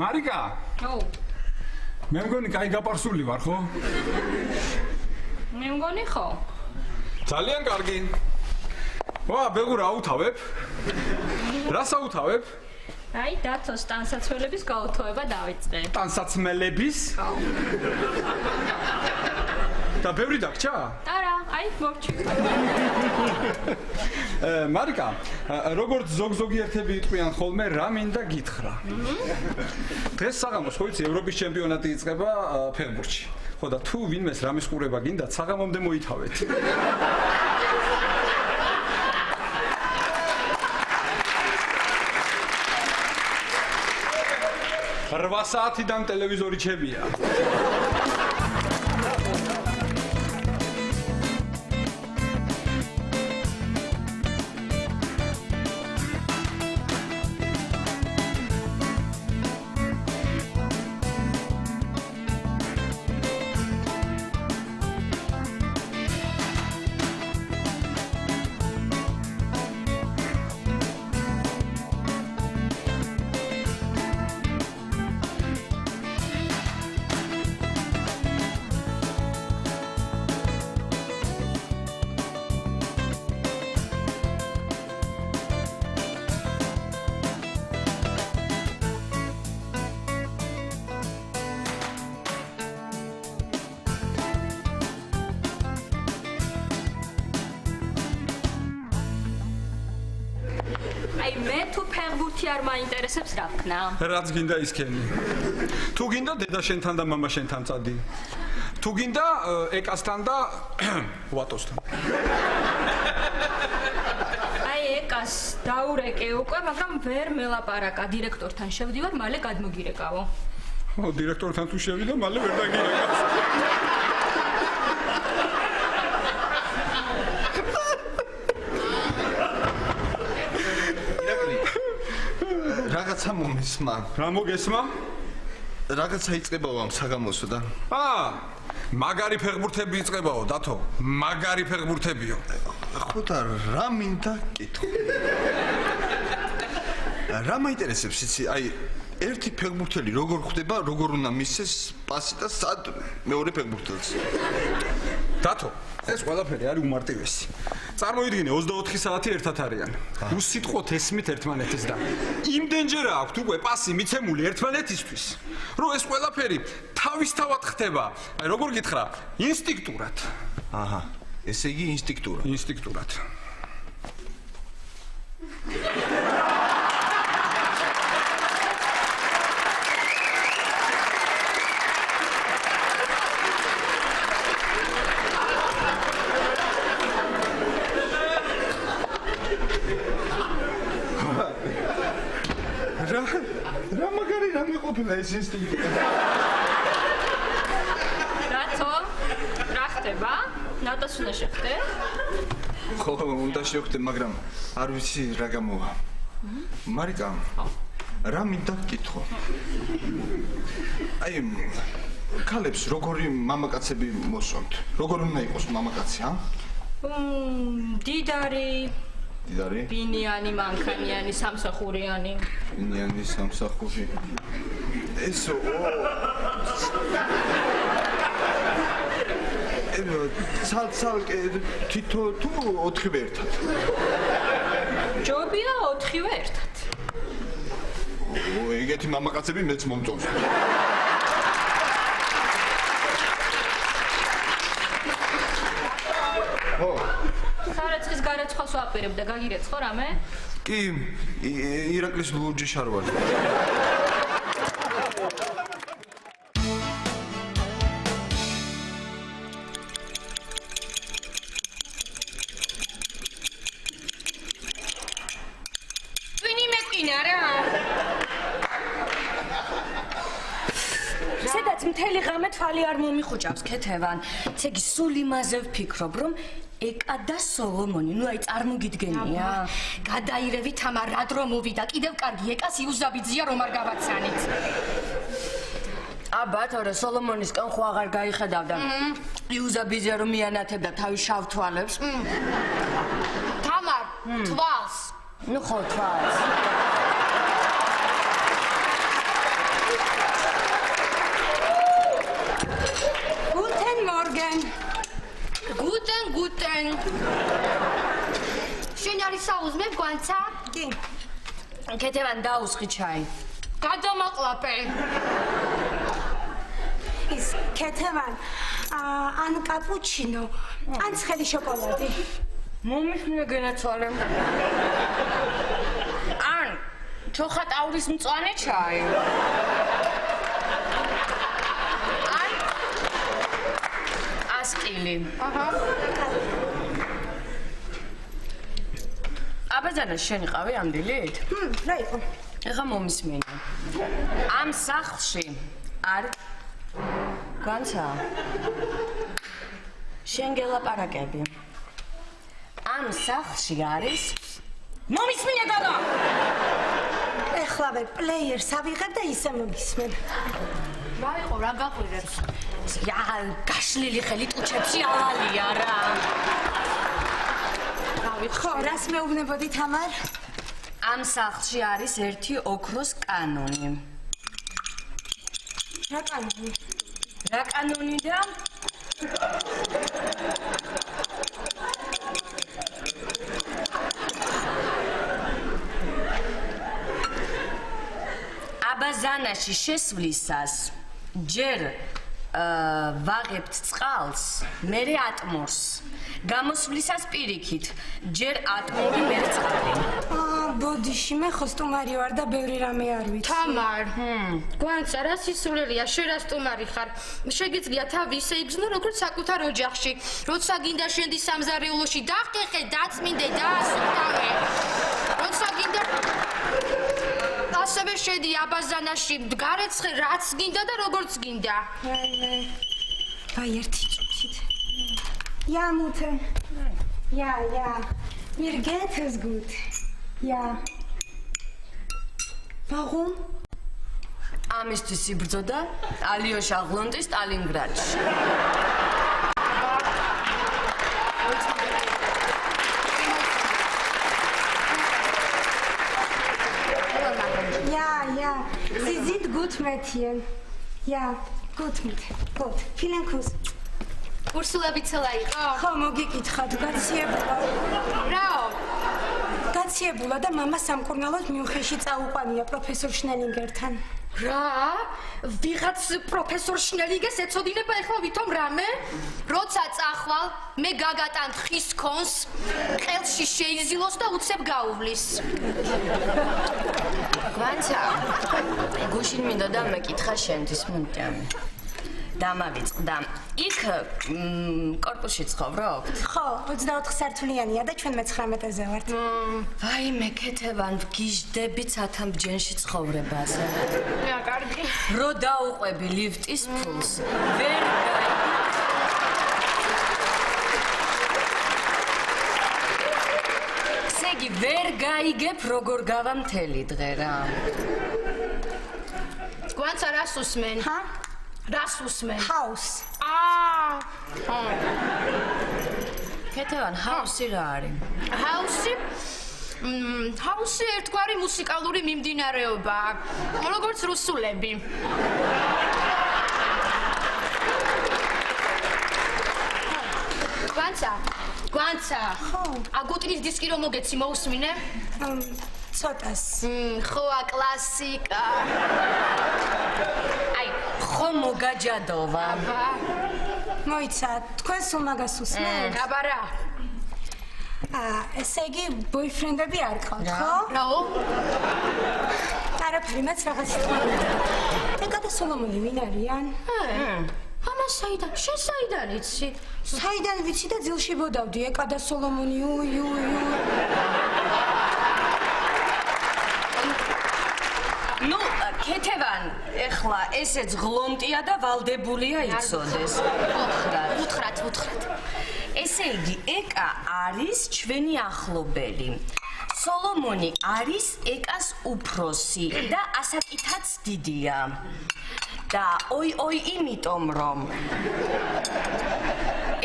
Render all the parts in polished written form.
მარიკა. მე მგონი კაი გაპარსული ვარ, ხო? მე მგონი ხო? ძალიან კარგი. ვა, ბეგურა აუთავებ. რას აუთავებ? აი, დათოს ტანსაცმელების გაუთოვება დავიწყე. ტანსაცმელების? ხო. და ბევრი დაგჭა? არა, აი, მოვჭი. მარიკა, როგორც ზოგ-ზოგიერთები იტყვიან ხოლმე, რა მინდა გითხრა. დღეს საღამოს ხო იცი ევროპის ჩემპიონატი იწყება ფეხბურთში. ხო და თუ ვინმეს რამის ყურება გინდათ, საღამომდე მოითავეთ. 8 საათიდან ტელევიზორი ჩემია. აი მე თუ ფეხბურთი არ მაინტერესებს რა ვქნა? რაც გინდა ისქენი. თუ გინდა დედა შენთან და მამა შენთან წადი. თუ გინდა ეკასთან და ვატოსთან. აი ეკას დაურეკე უკვე, მაგრამ ვერ მელაპარაკა დირექტორთან შევდივარ, მალე გადმოგირეკავო. ო დირექტორთან თუ შევიდა, მალე ვერ დაგირეკავს. რაღაცა მომესმა. რა მოგესმა? რაღაცა იწყებაო ამ საგამოსოდან. მაგარი ფეხბურთები იწყებაო, დათო. მაგარი ფეხბურთებიო. ხო და რა მინდა კითხო. რა მაინტერესებს იცი? აი ერთი ფეხბურთელი როგორ ხდება, როგორ უნდა მისცეს პასი და სად მეორე ფეხბურთელს. დათო, ეს ყველაფერი არის უმარტივესი. წარმოიდგინე 24 საათი ერთად არიან. უსიტყვოდ ესმით ერთმანეთის და იმდენჯერა აქვთ უკვე პასი მიცემული ერთმანეთისთვის, რომ ეს ყველაფერი თავისთავად ხდება. აი როგორ გითხრა, ინსტინქტურად. აჰა, ესე იგი ინსტინქტურად. ინსტინქტურად. რა მაგარი რა მეყოფილა ეს ინსტინქტი. რატო? რა ხდება? ნატას უნდა შეხდე? ხო, უნდა შევხვდე, მაგრამ არ ვიცი რა გამოვა. მარიკა, რა მინდა გკითხო. აი, ქალებს როგორი მამაკაცები მოსვამთ? როგორ უნდა იყოს მამაკაცი, ა? დიდარი, დიდარი? ბინიანი, მანქანიანი, სამსახურიანი. ბინიანი, სამსახური. ესო. ცალ-ცალკე თითო თუ 4-ვე ერთად. ჯობია 4-ვე ერთად. ეგეთი მამაკაცები მეც მომწონს. ო, ხარაცხის გარეცხოს ვაპირებ და გაგირეცხო რამე? კი, ირაკლის ლურჯი შარვალი. ვინი მეკინა რა? სადაც მთელი ღამე თვალი არ მომიხუჭავს ქეთევან. ესე იგი სულ იმაზე ვფიქრობ, რომ ეკა და სოლომონი, ნუ აი წარმოგიდგენია. გადაირევი თამარ რა დრო მოვიდა, კიდევ კარგი ეკას იუზაბიძია რომ არ გავაცანით. აბა, თორე სოლომონისკენ ხო აღარ გაიხედავდა. იუზაბიძია რომ მიანათებდა თავის შავ თვალებს. თამარ, თვალს. ნუ ხო თვალს. Morgen. Guten. შენ არის საუზმე გვანცა? კი. ქეთევან დაუსხი ჩაი. გადამაყლაპე. ის ქეთევან ან კაპუჩინო, ან ცხელი შოკოლადი. მომისმინე გენაცვალე. ან ჩოხატაურის მწვანე ჩაი. ან ასკილი. აბაზანა შენ იყავი ამ დილით? რა იყო? ეხა მომისმინე. ამ სახლში არ განცა შენ გელაპარაკები. ამ სახლში არის მომისმინე გადა. ეხლავე პლეიერს ავიღებ და ისე მომისმენ. რა იყო, რა გაყვირებს? ია გაშლილი ხელი ტუჩებში ავალია რა. ხო, რას მეუბნებოდი თამარ? ამ სახლში არის ერთი ოქროს კანონი. რა კანონი? რა კანონი და აბაზანაში შესვლისას ჯერ ვაღებთ წყალს, მერე ატმორს. გამოსვლისას პირიქით, ჯერ ატმორი, მერე წყალი. ბოდიში, მე ხო სტუმარი ვარ და ბევრი რამე არ ვიცი. თამარ. გვანცა რა სისულელია, შენ რა სტუმარი ხარ? შეგიძლია თავი ისე იგზნო, როგორც საკუთარ ოჯახში. როცა გინდა შენდი სამზარეულოში დახტეხე, დაწმინდე, დაასუფთავე. როცა გინდა ასევე შედი აბაზანაში, გარეცხე რაც გინდა და როგორც გინდა. ვაი, ერთი წუთით. Ja, Mutter. Ja. Mir geht es gut. Ja. Warum? ამისთვის იბრძოდა ალიო შაღლონტი სტალინგრადში. Ja. Sie sind gut, Mädchen. Ja, gut. Vielen Kuss. კურსულები ცელა იყო? ხო, მოგიკითხათ, გაციებულა. რაო? გაციებულა და მამა სამკურნალოდ მიუნხენში წაუყვანია პროფესორ შნელინგერთან. რა? ვიღაც პროფესორ შნელინგერს ეცოდინება ეხლა ვითომ რამე? როცა წახვალ, მე გაგატანთ ხის კონს, ყელში შეიზილოს და უცებ გაუვლის. გვანცა გუშინ მინდოდა მეკითხა შენთვის მუნტიამი. დამავიწყდა. იქ კორპუსში ცხოვრობთ? ხო, 24 სართულიანია და ჩვენ მე-19-ზე ვართ. ვაი, მეკეთევან ვგიჟდებით სათამბჯენში ცხოვრებაზე. რა, კარგი. რო დაუყვები ლიფტის ფულს, ვერ სეგი ვერ გაიგებ როგორ გავა მთელი დღე რა. გვანცა რას უსმენ? ჰა? რას უსმენ? ჰაუს. ქეთევან ჰაუსი რა არის? ჰაუსი ერთგვარი მუსიკალური მიმდინარეობაა, როგორც რუსულები. გვანცა. ხო. აგუტინის დისკი რომ მოგეცი მოусმინე? ცოტას. ხოა კლასიკა. აი, ხო მოგაჯადოვა. მოიცა, თქვენ სულ მაგას უსმენთ? აბა რა? ესე იგი, ბოიფრენდები არ ყავთ, ხო? რაო? არაფერი, მეც რაღაც თქმა. ეკა და სოლომონი ვინ არიან? ამა საიდან? შენ საიდან იცი? საიდან ვიცი და ძილში ბოდავდი, ეკა და სოლომონი, ნუ, ქეთევან, ეხლა ესეც ღლონტია და ვალდებულია იცოდეს. უთხრათ. ესე იგი, ეკა არის ჩვენი ახლობელი. სოლომონი არის ეკას უფროსი და ასაკითაც დიდია. და ой, იმიტომ რომ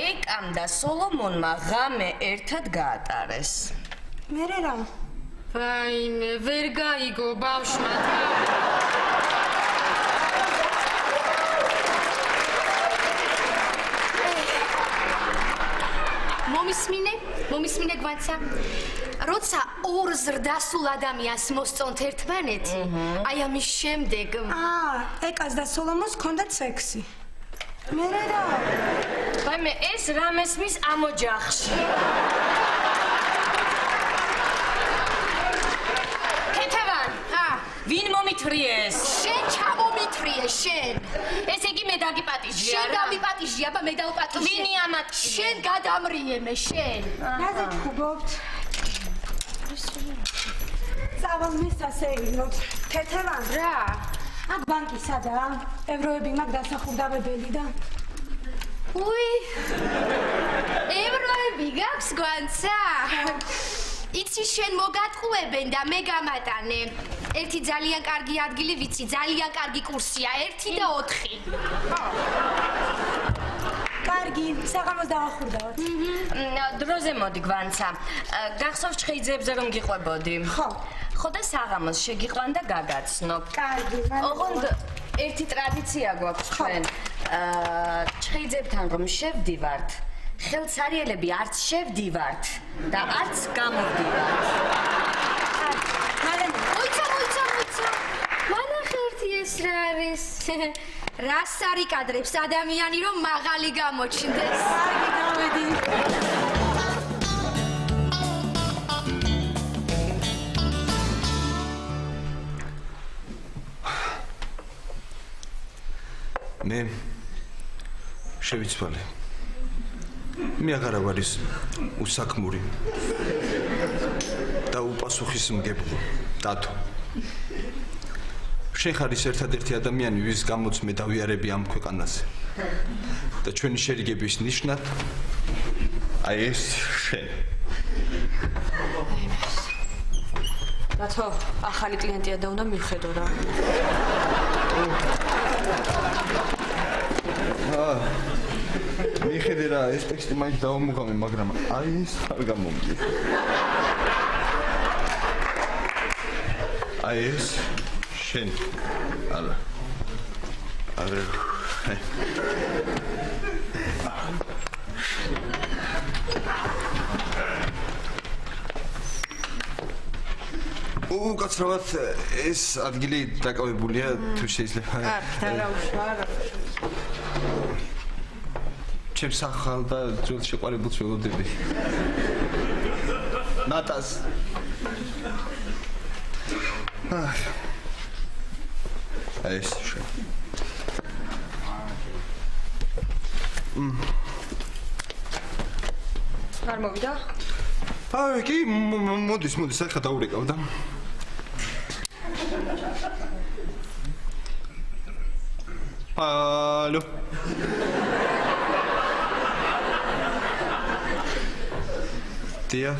ეკამ და სოლომონმა ღამე ერთად გაატარეს. მერე რა? ვაიმე, ვერ გაიგო ბავშვმა. მომისმინე გვანცა. როცა ორ ზრდასრულ ადამიანს მოსწონთ ერთმანეთი, აი ამის შემდეგ ეკას და სოლომონს ჰქონდათ სექსი. მე რა? ვაიმე, ეს რა მესმის ამ ოჯახში? ქეთევან, ვინ მომითრიეს? შენ ჩამომითრიე, შენ. ესე იგი მე დაგიპატიჟე, შენ დამიპატიჟე, აბა მე დავპატიჟე. ვინი ამატყიე? შენ გადამრიე მე, შენ. რაზე ჩხუბობთ? წავალ მისასეიროთ. თეთევან, რა? აქ ბანკი სადაა? ევროები მაგ დასახურდავებელი და უი. ევროები გაქვს გვანცა? იცი შენ მოგატყუებენ და მე გამატანე. ერთი ძალიან კარგი ადგილი ვიცი, ძალიან კარგი კურსია, 1 და 4. კარგი, საღამოს დავახურდავთ. დროზე მოდი გვანცა. გახსოვს ჩხეიძეებზე რომ გიყვებოდი? ხო. ხო და საღამოს შეგიყვან და გაგაცნობ. კარგი, ოღონდ ერთი ტრადიცია გვაქვს ჩვენ. ჩხეიძებთან რომ შევდივართ, ხელცარიელები არც შევდივართ და არც გამოვდივართ. მოიცა. მანახე ერთი ეს რა არის? რას არიკადრებს ადამიანი რომ მაღალი გამოჩნდეს? კარგი, დავედი. მე შევიცვალე. მე აღარა ვარ ის უსაქმური და უპასუხისმგებლო დათო. შენ ხარ ის ერთადერთი ადამიანი, ვის გამოც მე დავიარები ამ ქვეყანაზე. და ჩვენი შერიგების ნიშნად აი ეს შენ. დათო, ახალი კლიენტია და უნდა მივხედო რა. მიხედე რა, ეს ტექსტი მაინც დავამუღამე, მაგრამ აი ეს არ გამომდის. აი ეს შენ. არა. უკაცრავად ეს ადგილი დაკავებულია თუ შეიძლება. არა უშვა. ჩემს ახალ და ძველ შეყვარებულს ველოდები. ნატას. ეს შენ. არ მოვიდა? კი, მოდის, ახლა დაურეკავ და. ალო. დიახ.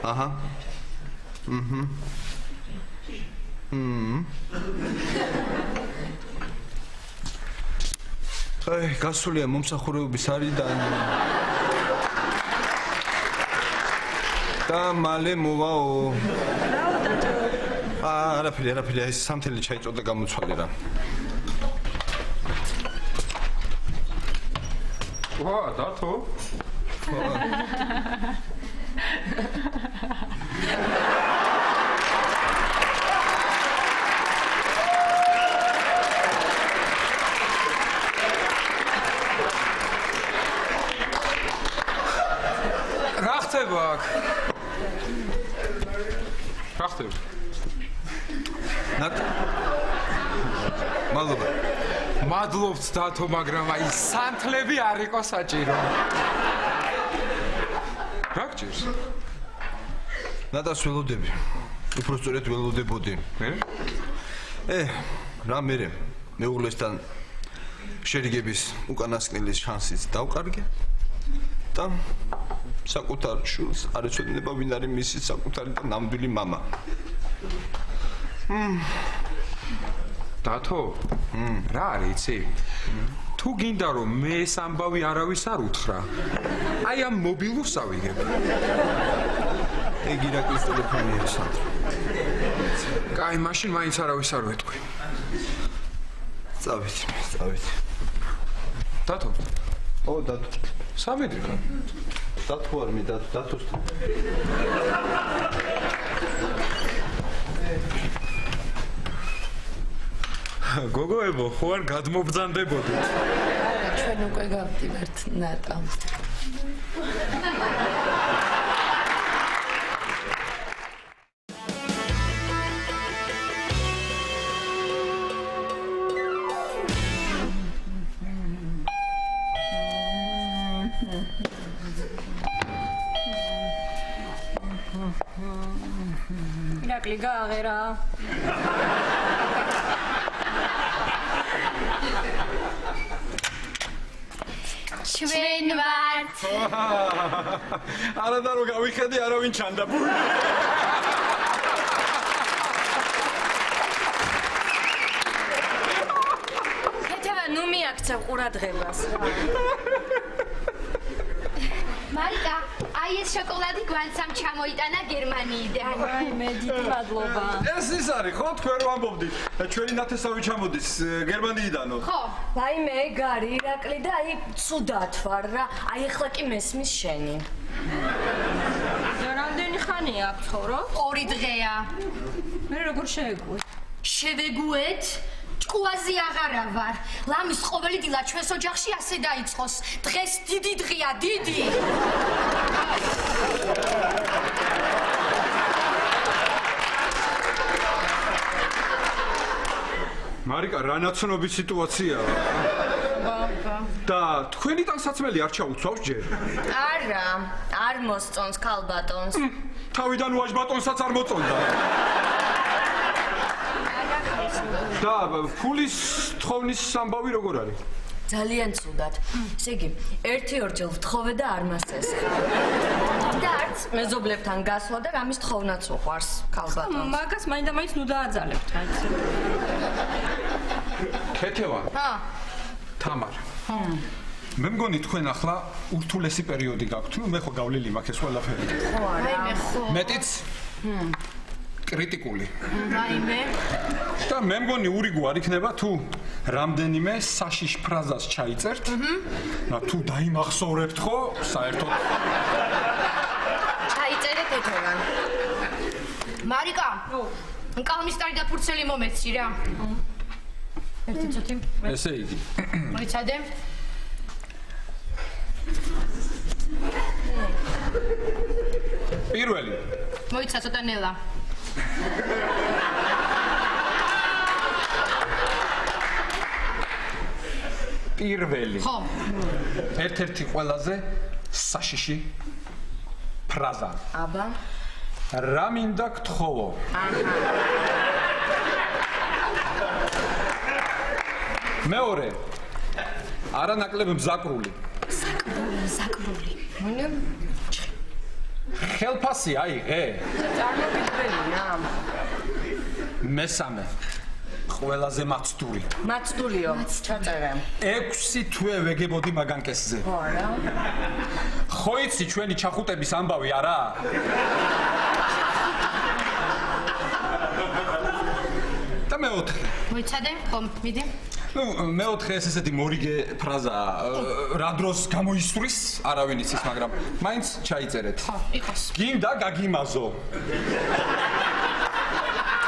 აჰა. აი, გასულია მომსახურებების არიდან. და მალე მოვაო. არაფერი, ეს სამთელი ჩაიწოდა გამოცვალე რა. ვა, დათო? რა ხდება აქ? რა ხდება? მადლობა. მადლობთ დათო, მაგრამ აი სანთლები არ იყო საჭირო. რა გჭირს? ნატას ველოდები. უფრო სწორედ ველოდებოდი. რა მეუღლესთან შერიგების უკანასკნელის შანსიც დავყარგე და საკუთარ შვილს არ ეცოდინება ვინ არის მისი საკუთარი და ნამდვილი მამა. დათო, რა არის იცი? თუ გინდა რომ მე ეს ამბავი არავის არ უთხრა, აი ამ მობილურს ავიღებ. ეგ ირაკლის ტელეფონია სანდრო. კაი, მაშინ მაინც არავის არ ვეთქვი. წავით. დათო. დათო. სამედრიხარ. დათო არ მე დათოს გოგოებო, ხო არ გადმობრძანდებოდით? ჩვენ უკვე გავდივართ ნატალს. ირაკლი გააღერა. ჩვენ ვართ. არადა რომ გავიხედე, არავინ ჩანდა. ქეთევა, ნუ მიაქცევ ყურადღებას. მარიკა, აი ეს შოკოლადი გვანცამ ჩამოიტანა გერმანიიდან. აი, მე დიდი მადლობა. ეს ის არის, ხო, თქვენ რო ამბობდით, ჩვენი ნათესავი ჩამოდის გერმანიიდანო. ხო, აი მე ეგარი ირაკლი და აი ცუდად ვარ რა. აი ეხლა კი მესმის შენი. რამდენი ხანია აქ ცხოვრობ? 2 დღეა. მე როგორ შეეგუე? შევეგუეთ? ჭკუაზე აღარა ვარ. ლამის ყოველი დილა ჩვენს ოჯახში ასე დაიწყოს. დღეს დიდი დღეა, დიდი. მარიკა, რა ნაცნობი სიტუაციაა. და თქვენი ტანსაცმელი არ ჩაუცავს ჯერ. არა, არ მოსწონს ქალბატონს. თავიდან ვაჟ ბატონსაც არ მოწონდა. და ფულის თხოვნის ამბავი როგორ არის? ძალიან ცუდად. ესე იგი, 1-2 ვთხოვე და არ მასესხა. და არც მეზობლებთან გასვლა და რამის თოვნაც უყვარს ქალბატონს. მაგას მაინდა-მაინც ნუ დააძალებთ, რა იცი. ქეთევა. თამარ. მე მგონი თქვენ ახლა ურთულესი პერიოდი გაქვთ. მე ხო გავლილი მაქვს ეს ყველაფერი. ხო არა. მეტიც კრიტიკული. რაიმე? და მე მგონი ურიგო არ იქნება თუ რამდენიმე საშიშ ფრაზას ჩაიწერთ და თუ დაიმახსოვრებთ ხო საერთოდ ჩაიწერე ქეთევან. მარიკა, კალმისტარი და ფურცელი მომეცი რა. ერთი წუთი. ესე იგი მოიცადე? პირველი მოიცა ცოტა ნელა. პირველი ხო. ერთ-ერთი ყველაზე საშიში ფრაზა. აბა. რა მინდა გთხოვო? მეორე არანაკლებ მზაკრული. საკრული. ხელფასი აიღე. წარმოგიდგენია. მესამე ყველაზე მაცდური. მაცდულიო, ჩაწერე. 6 თვე ვეგებოდი მაგან კესზე. ხო არა. ხო იცი ჩვენი ჩახუტების ამბავი არა? და მეოთხე. მოიცადე? ხო, მიდი. ნუ მეოთხე ეს ესეთი მორიგე ფრაზა რა დროს გამოისვრის არავინ იცის მაგრამ მაინც ჩაიწერეთ. ხო, იყოს. გინდა გაგიმაზო.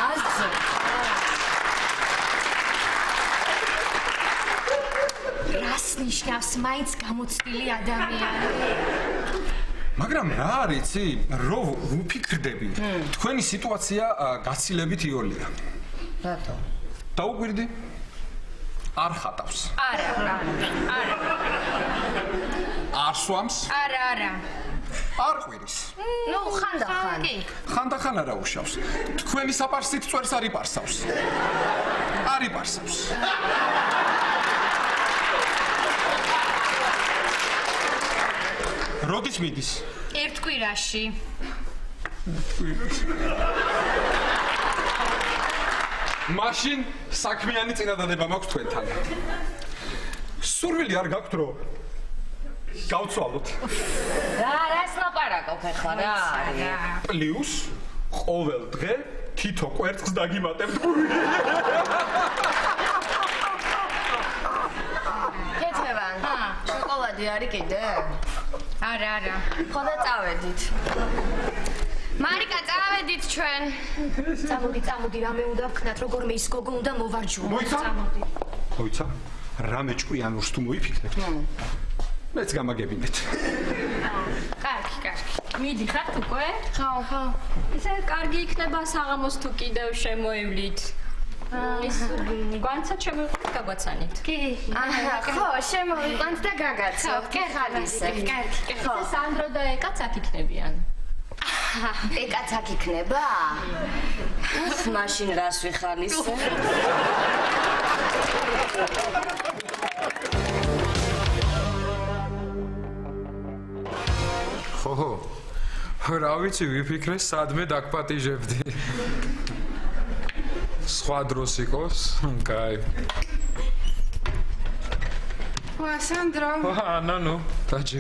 აზზე. რას ნიშნავს მაინც გამოცდილი ადამიანი? მაგრამ რა არის იცი რო ვფიქრდები თქვენი სიტუაცია გაცილებით იოლია. რატო? დაუკვირდი? არ ხატავს. არა. არ სვამს? არა. არ ყვირის. ნუ ხანდახან. ხანდახან არა უშავს. თქვენი საპარსით წვერს არ იპარსავს. არ იპარსავს. როდის მიდის? ერთ კვირაში. მაშინ საქმიანი წინადადება მაქვს თქვენთან. სურვილი არ გაქვთ რომ გავცვალოთ. რას ლაპარაკობ ახლა რა არის? პლუს ყოველ დღე თითო კვერცხს დაგიმატებთ. ქეთევან, შოკოლადი არის კიდე? არა. ხოდა წავედით. მარიკა, წავედით ჩვენ. წამოდი, რამე უნდა ვქნათ, როგორმე ის გოგო უნდა მოვარჯულოთ. მოიცა რამე ჭკვიანურს თუ მოიფიქრებთ მეც გამაგებინეთ კარგი. მიდიხართ უკვე? ხო. ისე კარგი იქნება საღამოს თუ კიდევ შემოივლით. ის გვანცად შემოიყვანთ გაგვაცანით. კი. ხო, შემოვიყვანთ და გაგაცავთ. კარგი. ხო, სანდრო და ეკაც აქ იქნებიან. ეკაც აქ იქნება? მაშინ რას ვიხალისე? ხო, რა ვიცი, ვიფიქრე, სადმე დაგპატიჟებდი. სხვა დროს იყოს? კაი. სანდრო. ნუ, დაჯი.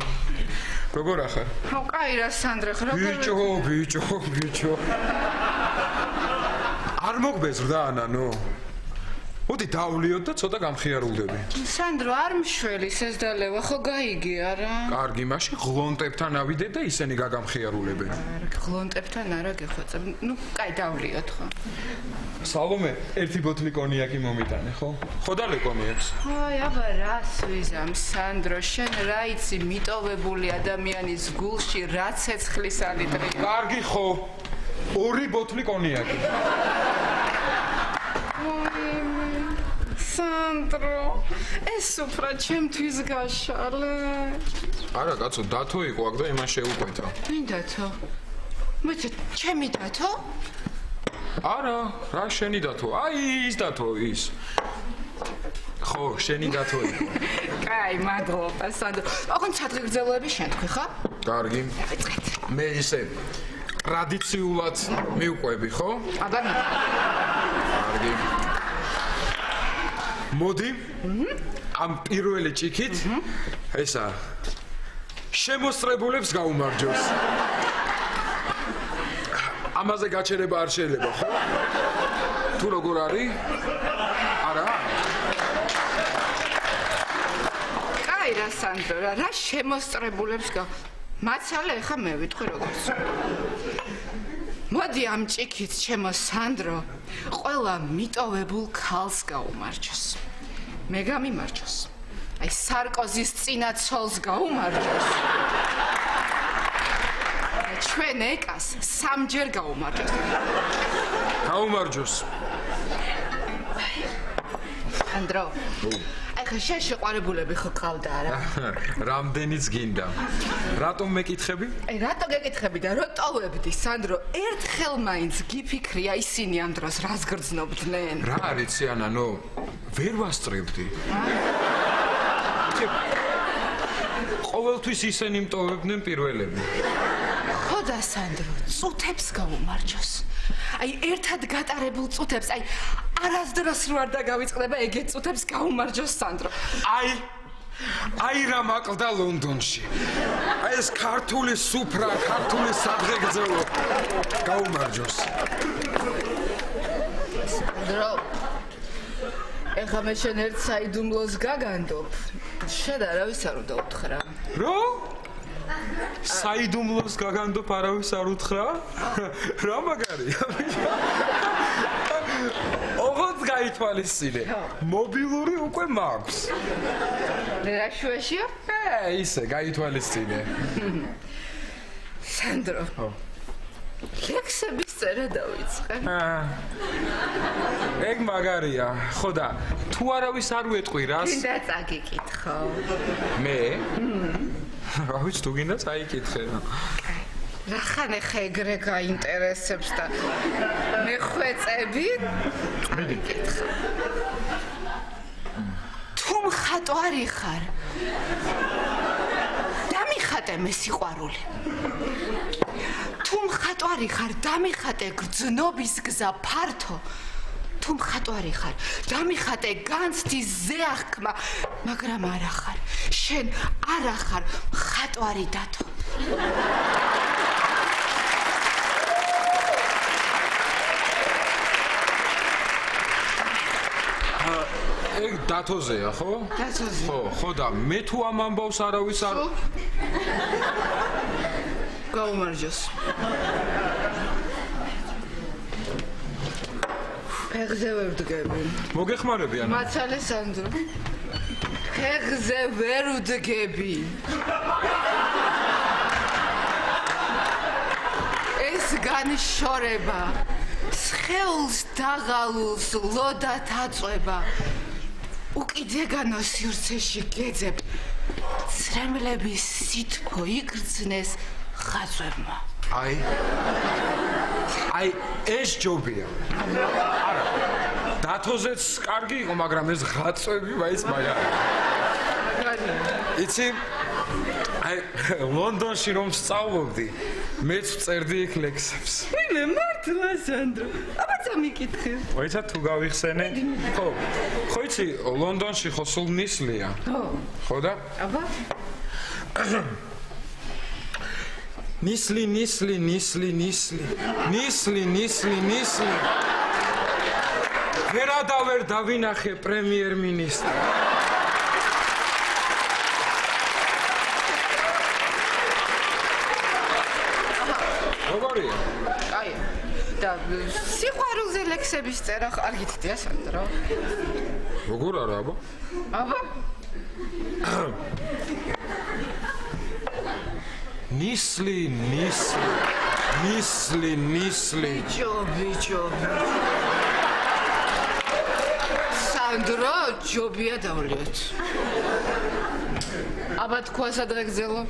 როგორ ახარ? კაი რა სანდრო, ბიჭო. არ მოგბეზრდა ანანო. მოდი დავლიოთ და ცოტა გამხიარულდები. სანდრო, არ მშველის ეს დალევა, ხო გაიგი არა? კარგი, მაშინ ღლონტებთან ავიდე და ისინი გაგამხიარულებენ. ღლონტებთან არა გეხვეწებ. ნუ, კაი დავლიოთ ხო. სალომე, ერთი ბოთლი კონიაკი მომიტანე, ხო? ხო და ლეკონიაკს. აი, აბა რა სვიზამ, სანდრო, შენ რა იცი მიტოვებული ადამიანის გულში რა ცეცხლის alitri. კარგი ხო. 2 ბოთლი კონიაკი. სანდრო, ეს უფრო ჩემთვის გაშალე. არა, კაცო, დათო იყო აქ და იმას შეუკვეთა. ვინ დათო? მეც ჩემი დათო? არა, რა შენი დათო? აი, ის დათო, ის. ხო, შენი დათო იყო. კაი, მადლობა, სანდრო. ოღონდ სადღეგრძელოები შენ თქვი, ხო? კარგი. დავიწყეთ. მე ისე ტრადიციულად მივყვები, ხო? აბა კარგი. მოდი. ამ პირველი ჭიქით ესა შემოსწრებულებს გაუმარჯოს. ამაზე გაჩერება არ შეიძლება, ხო? თუ როგორ არის? არა? კაი რა სანდრო, რა შემოსწრებულებს მაცალე ხა მე ვიტყვი როგორც. მოდი ამ ჭიქით ჩემო სანდრო, ყველა მიტოვებულ ქალს გაუმარჯოს. მე გამიმარჯოს. აი სარკოზის წინა ცოლს გაუმარჯოს. ჩვენ ეკას 3-ჯერ გაუმარჯოს. გაუმარჯოს. სანდრო. აი ხა შენ შეყვარებულები ხო ყავდა არა? რამდენიც გინდა. რატომ მეკითხები? აი რატო გეკითხები და რო ტოვებდი სანდრო, ერთხელ მაინც გიფიქრია ისინი ამ დროს რას გრძნობდნენ? რა არიცი ანანო? ვერ ვასწრებდი. ყოველთვის ისინი მტოვებდნენ პირველები. ხო და სანდრო, წუთებს გაუმარჯოს. აი ერთად გატარებულ წუთებს, აი არასდროს რო არ დაგავიწყდება ეგეთ წუთებს გაუმარჯოს სანდრო. აი რა მაყდა ლონდონში. აი ეს ქართული სუფრა, ქართული სადღეგრძელო გაუმარჯოს. სანდრო, ეხლა მე შენ ერთ საიდუმლოს გაგანდობ. შენ არავის არ უნდა უთხრა. რო? საიდუმლოს გაგანდობ არავის არ უთხრა? რა მაგარია? ოღონდ გაითვალისწინე. მობილური უკვე მაქვს. რა შუაშია? ისე გაითვალისწინე. სანდრო. ლექსების წერა დავიწყე. ეგ მაგარია. ხო და თუ არავის არ უეტყვი რას? გინდა წაგიკითხო. მე? რა ვიცი თუ გინდა წაიკითხე. რახან ეხა ეგრე გაინტერესებს და მე ხვეწები? წაგიკითხო. თუ მხატვარი ხარ? დამიხატე მე სიყვარული. თუ მხატვარი ხარ, დამიხატე გრძნობის გზა ფართო. თუ მხატვარი ხარ, დამიხატე განცდის ზეახკმა, მაგრამ არა ხარ. შენ არა ხარ მხატვარი დათო. ეგ დათოზეა, ხო? დათოზე. ხო და მე თუ ამ ამბავს არავის არ გაუმარჯოს. ფეხზე ვერ ვდგები. მოგეხმარები ანა? მაცალე სანდრო. ფეხზე ვერ ვდგები. ეს განშორება სხეულს დაღალულს ლოდა თაწვება. უკიდეგანო სივრცეში გეძებ. ცრემლების სითბო იგრძნეს ხაზებმა. აი ეს ჯობია. არა. დათოზეც კარგი იყო, მაგრამ ეს ღაწვები მაინც მაგარი. იცი? აი ლონდონში რომ სწავლობდი, მეც წერდი იქ ლექსებს. მე მართლა სანდრო. აბა წამიკითხე. ვაიცა თუ გავიხსენე? ხო. ხო იცი, ლონდონში ხო სულ ნისლია. ხო და? აბა ნისლი ვერადავერ დავინახე პრემიერ-მინისტრს. როგორია? აი და სიყვარულზე ლექსების წერა არ გითხრია სანდრო? როგორ არა აბა? აბა ნისლი ჯობი სანდრო ჯობია დავლიოთ. აბა თქვა სადღე გზელო?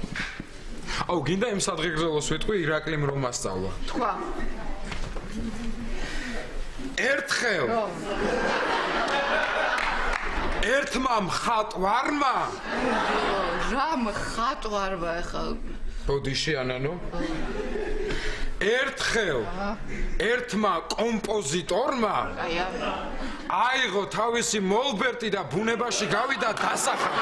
აუ გინდა იმ სადღეგრძელოს ვიტყვი ირაკლიმ რომ მასწავლა. თქვა ერთხელ ერთმა მხატვარმა რა მხატვარმა ახლა ბოდიში ანანო ერთხელ ერთმა კომპოზიტორმა აიღო თავისი მოლბერტი და ბუნებაში გავიდა დასახად.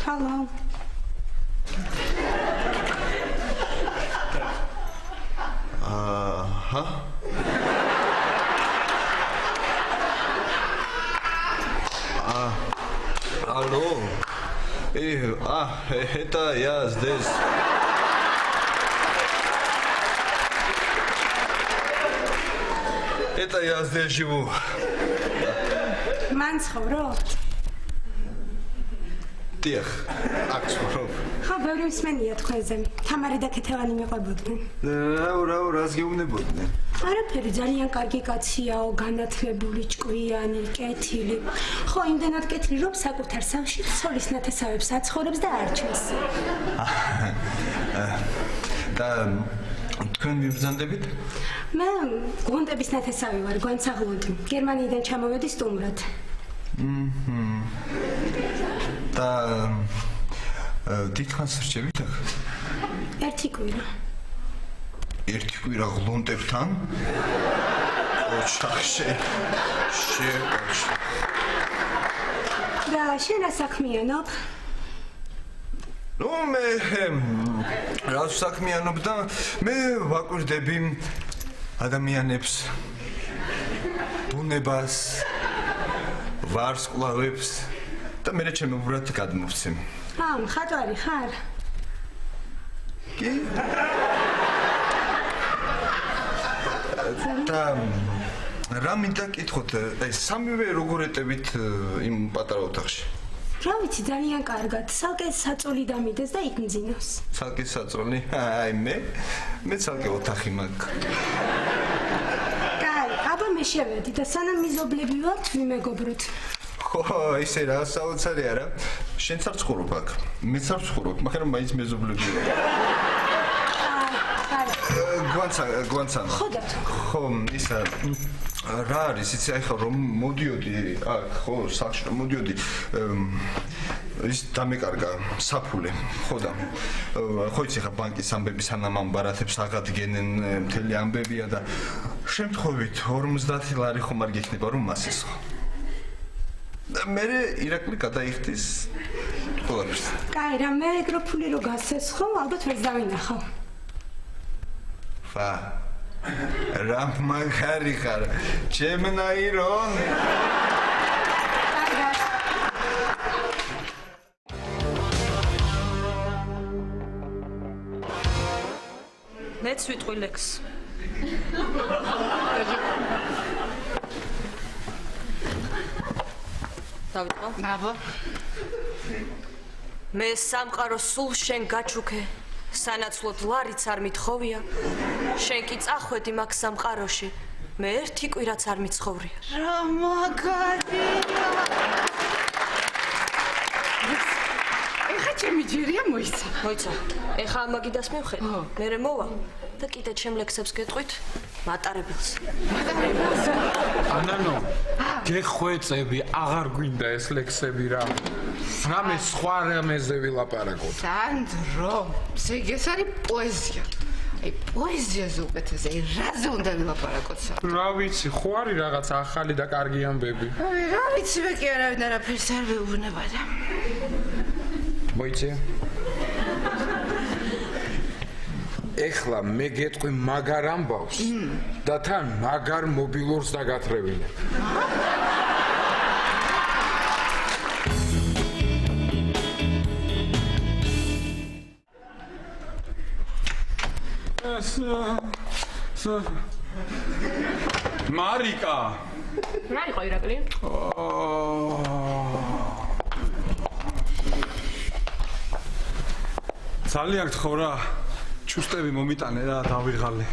Hello. Алло. Это я здесь. Это я здесь живу. მან ცხოვრობთ? დიახ, აქ ცხოვრობ. ხო, ბევრი მსმენია თქვენზე. თამარი და ქეთევანი მიყვებოდნენ. რას გეუბნებოდნენ? არაფერი, ძალიან კარგი კაციაო, განათლებული, ჭკვიანი, კეთილი. ხო, იმდენად კეთილი, რომ საკუთარ სახლში ცოლის ნათესავებს აცხოვრებს და არჩევს. და თქვენ მიბრძანდებით? მე გონტების ნათესავი ვარ, გვანცაღლონდი. გერმანიიდან ჩამოვედი სტუმრად. და დიდხანს რჩებით აქ? ერთი კვირა. ერთი კვირა გლონტებთან? ოჩახშე. და შენ რა საქმიანობ? ნუ მე რა საქმიანობ და მე ვაკვირდები ადამიანებს, ბუნებას, ვარსკვლავებს და მე ჩემ უბრალოდ გადმოვცემ. მხატვარი ხარ? კი? და რა მინდა კითხოთ, აი სამივე როგორ ეტებით იმ პატარა ოთახში? რა ვიცი, ძალიან კარგად. ცალკე საწოლი დამიდეს და იქ მძინავს. ცალკე საწოლი? აი მე ცალკე ოთახი მაქვს. კაი, აბა მე შევედი და სანამ მიზობლები ვართ, ვიმეგობროთ. ხო, ისე რა საოცარი არა. შენც არ ცხოვრობ აქ. მეც არ ცხოვრობ, მაგრამ მაინც მეზობლები ვარ. გვანცან. ხო და ხო, ისა რა არის, იცი აი ხო რომ მოდიოდი აქ, ხო, სახლში რომ მოდიოდი ის დამეკარგა საფულე, ხო და ხო იცი ხა ბანკის ამბები სანამ ამ ბარათებს აღადგენენ მთელი ამბებია და შემთხვევით 50 ლარი ხომ არ გექნება რომ მასეს ხო. მე ირაკლი გადაიხდის ყველაფერს. კაი, რამე ეგროფული რო გასცეს ხო, ალბათ ვერც დავინახავ. ფა. რა მაგარი ხარ. ჩემნაირო. მეც ვიტყვი ლექს. დავიწყო? ნაბო. მე სამყარო სულ შენ გაჩუქე. სანაცვლოდ ლარიც არ მithოვია. შენ კი წახვედი მაგ სამყაროში. მე ერთი კვირაც არ მიცხოვრია. რა მაგარია. ეხა ჩემი ჯერია მოიცა. მოიცა. ეხა ამაგიდას მივხედი. მერე მოვა და კიდე ჩემ ლექსებს გეტყვით მატარებელს. ანანო, გეხვეწები, აღარ გვინდა ეს ლექსები რა. რამე სხვა რამეზე ვილაპარაკოთ. სანდრო, ეს არის პოეზია. აი პოეზიაზე უკეთესია, რაზე უნდა ვილაპარაკოთ? რა ვიცი, ხო არის რაღაც ახალი და კარგი ამბები. აი რა ვიცი, მე კი არავინ არაფერს არ ვეუბნება და მოიცე? ეხლა მე გეტყვი მაგარ ამბავს და თან მაგარ მობილურს დაგათრევინებ. მარიკა. რა იყო ირაკლი? ძალიან გთხოვ რა. ჩუსტები მომიტანე რა, დავიღალე.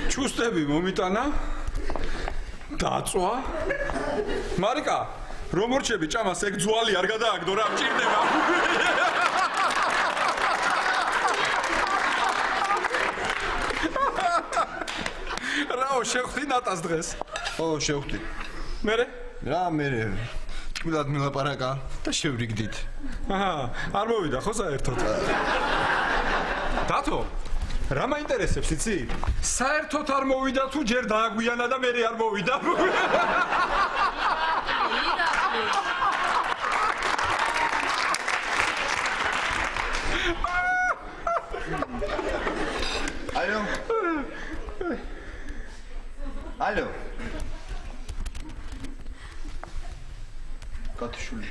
ჩუსტები მომიტანა. დაწვა. მარიკა, რომ მორჩები ჭამას ეგ ძვალი არ გადააგდო რა, მჭირდება. რაო შევხვდი ნატას დღეს? ო, შევხვდი. მერე? რა მერე? თქმილად მილაპარაკა და შევრიგდით. აჰა, არ მოვიდა ხო საერთოდ? დათო, რა მაინტერესებს იცი? საერთოდ არ მოვიდა თუ ჯერ დააგვიანა და მერე არ მოვიდა? ალო. ალო. კატშული.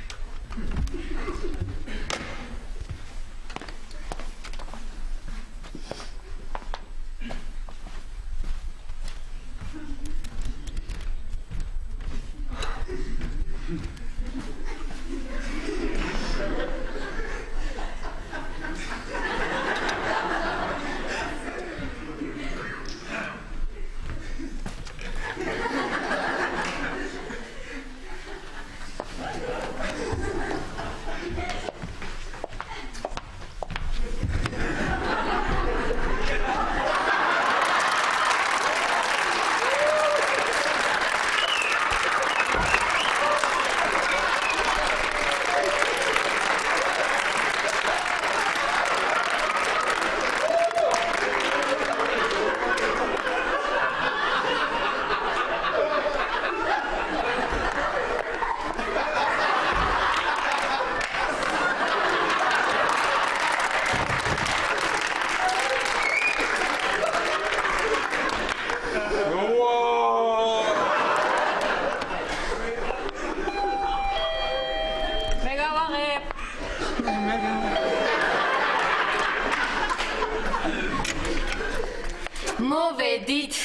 მოვედით.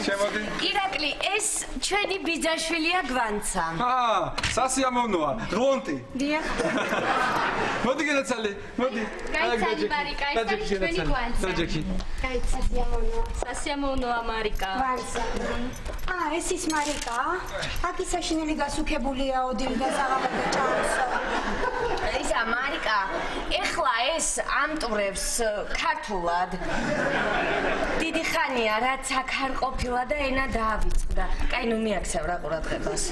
შემოდი. ირაკლი, ეს ჩვენი ბიძაშვილია გვანცა. სასიამოვნოა, რონტი. დიახ. მოდი გენაცალე, მოდი. გაიცანი მარიკა, ეს არის ჩვენი გვანცა. დაჯექი. გაიცასიამოვნოა. სასიამოვნოა მარიკა. გვანცა. ეს ის მარიკა. აკი საშინელი გასუქებულია ოდილ და საღამოზე ჭამსო. ისა მარიკა, ეხლა ეს ამტვრევს ქართულად. დიდი ხანია რაც აქ არ ყოფილა და ენა დაავიწყდა. კაი, ნუ მიაქცევ რა ყურადღებას.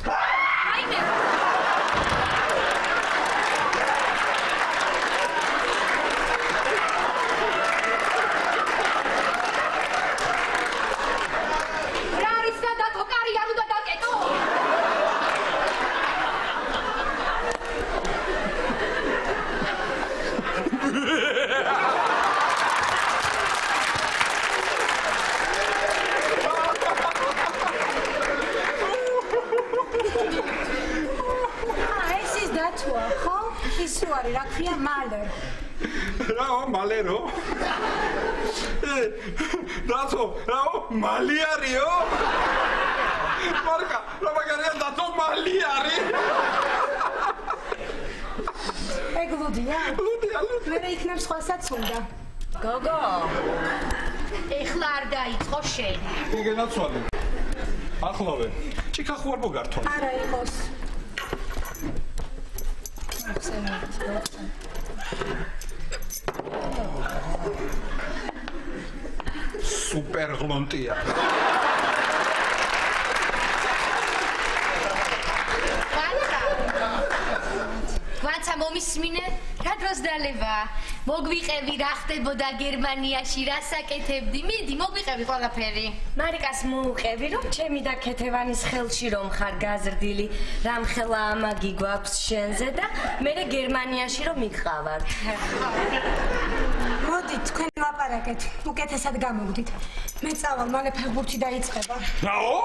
აი მე რა ქვია მალერ. რაო, მალერო? დათო, რაო, მალი არისო? მარკა, რა მაგარია დათო მალი არის? ეგ ლუდია? ლუდია. მე იქნებ სხვასაც უნდა. გოგო ეხლა არ დაიწყო შენ. გენაცვალე. ახლავე. ჭიქა ხო არ მოგართვა? არა იყოს. სუპერ ღლონტია. ვანცა მომისმინე, რა დროს დალევა? მოგვიყევი რა ხდებოდა გერმანიაში, რა საკეთებდი? მიდი, მოგვიყევი ყველაფერი. მარიკას მოუყევი რომ ჩემი და ქეთევანის ხელში რომ ხარ გაზრდილი, რამხელა ამაგი გვაქვს შენზე და მე გერმანიაში რომ მიყავართ. მოდით, თქვენ ლაპარაკეთ, უკეთესად გამოგდით. მე წავალ, მალე ფეხბურთი დაიწყება. რაო?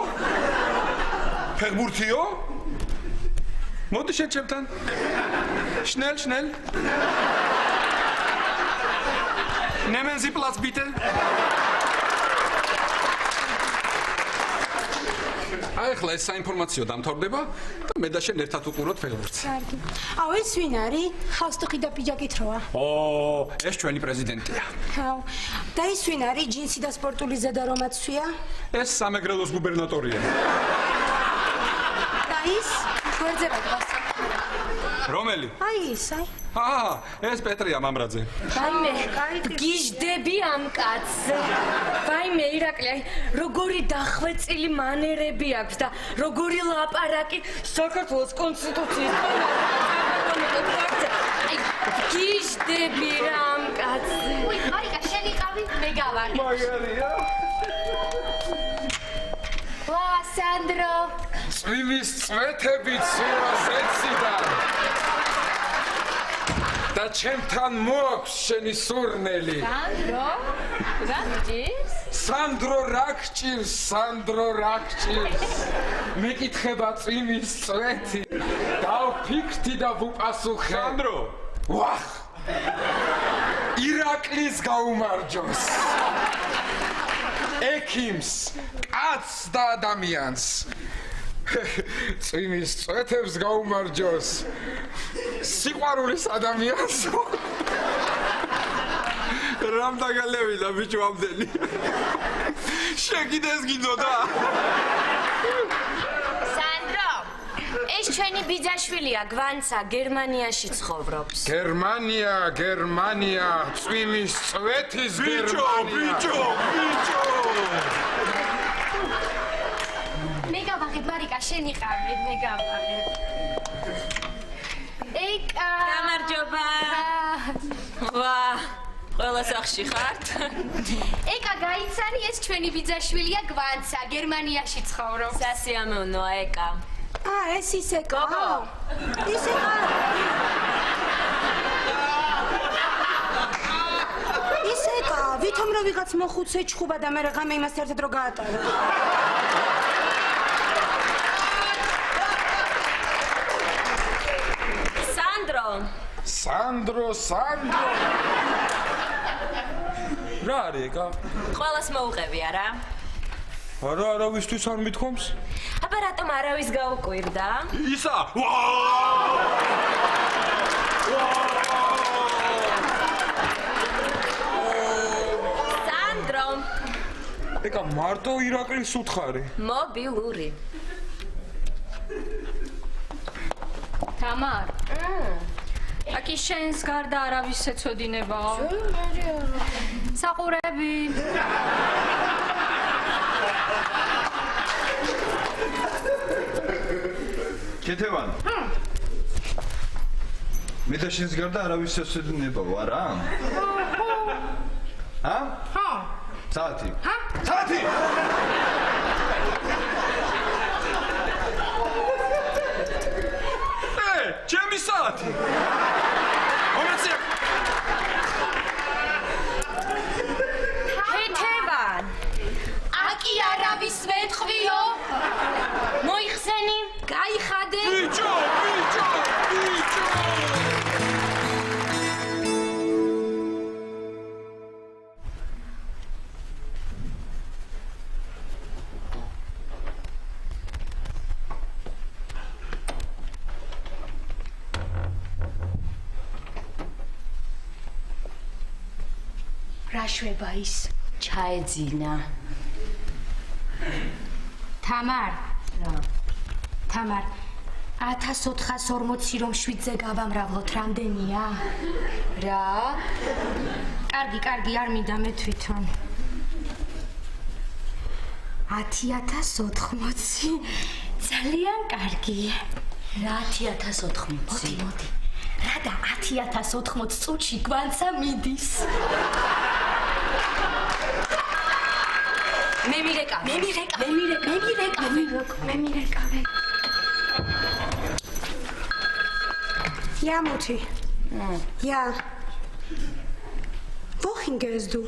ფეხბურთიო? მოდი შენ ჩემთან. Schnell. Nehmen Sie Platz bitte. აი ხლა ეს საინფორმაციო დამთავრდება და მე და შენ ერთად უყუროთ ფეხბურთს. კარგი. აუ ეს ვინ არის? ხავსტუხი და პიჯაკით როა. ეს ჩვენი პრეზიდენტია. აუ და ის ვინ არის? ჯინსი და სპორტული ზედა რომაცვია? ეს სამეგრელოს გუბერნატორია. და ის გვერდზე რაგბას. რომელი? აი ის, აი. ეს პეტრია მამრაძე. ვაიმე, გიჟდები ამ კაცს. ვაიმე, ირაკლი, აი, როგორი დახვეწილი მანერები აქვს და როგორი ლაპარაკი საქართველოს კონსტიტუციის. აი, გიჟდები რა ამ კაცს. უი, მარიკა, შენ იყავი, მე გავარ. მაგარია. ვა, სანდრო. წვიმის წვეთები ცივას ეციდან და ჩემთან მოაქვს შენი სურნელი. სანდრო? რა გჭირს? სანდრო რა გჭირს? მეკითხება წვიმის წვეთი. დავფიქრდი და ვუპასუხე. სანდრო, ვახ! ირაკლის გაუმარჯოს. ექიმს, კაცს და ადამიანს. წვიმის წვეთებს გაუმარჯოს. სიყვარულის ადამიანს. რამ დაგალევინა ბიჭო ამდენი. შენ კიდე ეს გინდოდა? სანდრო, ეს ჩვენი ბიძაშვილია, გვანცა, გერმანიაში ცხოვრობს. გერმანია, წვიმის წვეთის გერმანია. ბიჭო. მე გავაღებ, მარიკა, შენ იყავი, მე გავაღებ. ეკა. გამარჯობა. ვა, ყველა სახში ხართ? ეკა, გაიცანი, ეს ჩვენი ბიძაშვილია გვანცა, გერმანიაში ცხოვრობს. სასიამოვნოა ეკა. ეს ისე გოგო. ისე ვითომ რომ ვიღაც მოხუცე ჩხუბა და მე ღამე იმას ერთად რო გაატარა. სანდრო. რა არის ეკა? ყველას მოუყევი არა? არა, ვისთვის არ მithkoms? აბა რატომ არავის გაუკვირდა? ისა. სანდრო. ეკა მარტო ირაკლის უთხარი. მობილური. თამარ. აკი შენს გარდა არავის ეცოდინებაო. საყურები. ქეთევან. მე და შენს გარდა არავის ეცოდინებაო, არა? საათი. საათი. ჩემი საათი. მომეცია. ქეთევან, აკი არავის ვეთხვიო. მოიხსენი, გაიხადე. ბიჭო. რა შვება ის? ჩაეძინა. თამარ. რა? თამარ 1440 რომ 7-ზე გავამრავლოთ, რამდენია? რა? კარგი, არ მინდა მე თვითონ. 10080. ძალიან კარგი. რა 10080? მოდი. რა და 10080 წუთში გვანცა მიდის. მე მირეკავე. Ja, Mutti. Ja. Wohin gehst du?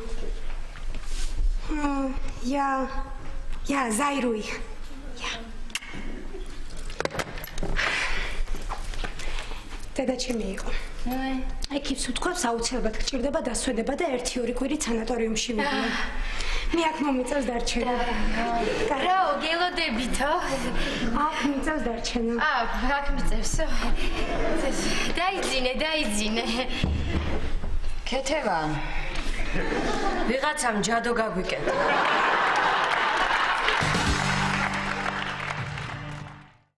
Ja, sei ruhig. Ja. დედა ჩემი იყო. ექიპს უთქვამს აუცილებლად გჭირდება დასვენება და 1-2 კვირით სანატორიუმში მივიდა. მე აქ მომიწევს დარჩენა. რა, გელოდებითო? აქ მიწევს დარჩენა. აქ მიწევს. დაიძინე. ქეთევან. ვიღაცამ ჯადო გაგვიკეტა.